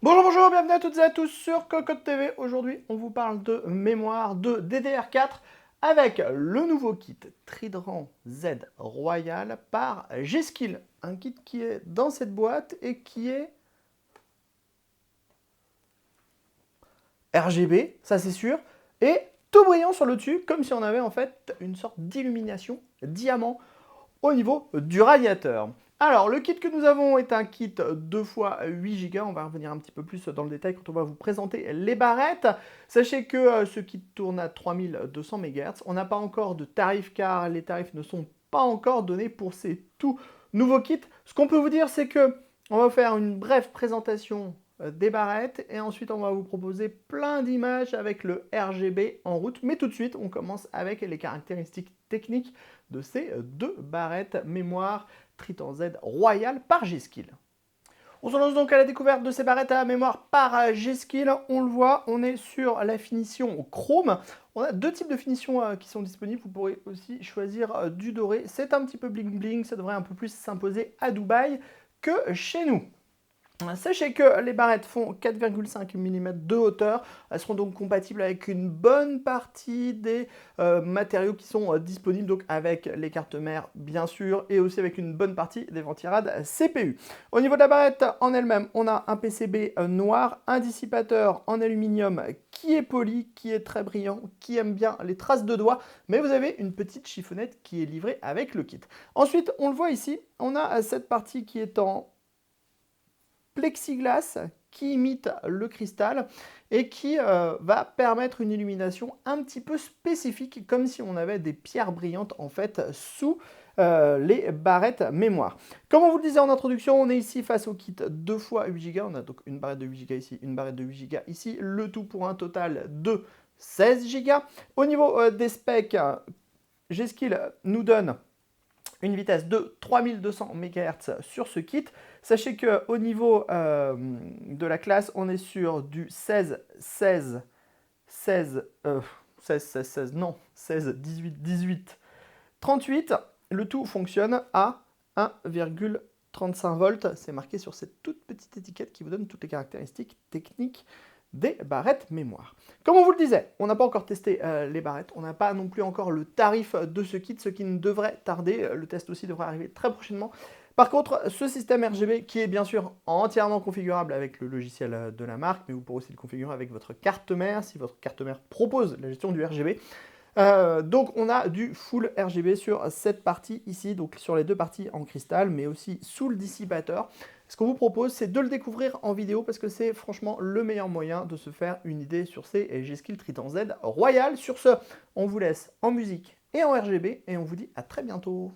Bonjour, bonjour, bienvenue à toutes et à tous sur Cocotte TV. Aujourd'hui, on vous parle de mémoire de DDR4 avec le nouveau kit Trident Z Royal par G-Skill. Un kit qui est dans cette boîte et qui est RGB, ça c'est sûr, et tout brillant sur le dessus, comme si on avait en fait une sorte d'illumination diamant au niveau du radiateur. Alors, le kit que nous avons est un kit 2 fois 8 Go. On va revenir un petit peu plus dans le détail quand on va vous présenter les barrettes. Sachez que ce kit tourne à 3200 MHz. On n'a pas encore de tarifs car les tarifs ne sont pas encore donnés pour ces tout nouveaux kits. Ce qu'on peut vous dire, c'est que on va faire une brève présentation des barrettes et ensuite on va vous proposer plein d'images avec le RGB en route. Mais tout de suite, on commence avec les caractéristiques techniques de ces deux barrettes mémoire Trident Z Royal par G-Skill. On se lance donc à la découverte de ces barrettes à mémoire par G-Skill. On le voit, on est sur la finition chrome. On a deux types de finitions qui sont disponibles. Vous pourrez aussi choisir du doré. C'est un petit peu bling bling, ça devrait un peu plus s'imposer à Dubaï que chez nous. Sachez que les barrettes font 4,5 mm de hauteur. Elles seront donc compatibles avec une bonne partie des matériaux qui sont disponibles, donc avec les cartes mères bien sûr, et aussi avec une bonne partie des ventirades CPU. Au niveau de la barrette en elle-même, on a un PCB noir, un dissipateur en aluminium qui est poli, qui est très brillant, qui aime bien les traces de doigts, mais vous avez une petite chiffonnette qui est livrée avec le kit. Ensuite, on le voit ici, on a cette partie qui est en plexiglas qui imite le cristal et qui va permettre une illumination un petit peu spécifique, comme si on avait des pierres brillantes en fait sous les barrettes mémoire. Comme on vous le disait en introduction, on est ici face au kit 2 fois 8 Go. On a donc une barrette de 8 Go ici, une barrette de 8 Go ici, le tout pour un total de 16 Go. Au niveau des specs, G-Skill nous donne une vitesse de 3200 MHz sur ce kit. Sachez qu'au niveau de la classe, on est sur du 16, 16, 16, 16, 16, 16, non, 16, 18, 18, 38. Le tout fonctionne à 1,35 volts. C'est marqué sur cette toute petite étiquette qui vous donne toutes les caractéristiques techniques des barrettes mémoire. Comme on vous le disait, on n'a pas encore testé les barrettes, on n'a pas non plus encore le tarif de ce kit, ce qui ne devrait tarder. Le test aussi devrait arriver très prochainement. Par contre, ce système RGB qui est bien sûr entièrement configurable avec le logiciel de la marque, mais vous pourrez aussi le configurer avec votre carte mère si votre carte mère propose la gestion du RGB. Donc on a du full RGB sur cette partie ici, donc sur les deux parties en cristal, mais aussi sous le dissipateur. Ce qu'on vous propose, c'est de le découvrir en vidéo parce que c'est franchement le meilleur moyen de se faire une idée sur ces G-Skill Trident Z Royal. Sur ce, on vous laisse en musique et en RGB et on vous dit à très bientôt.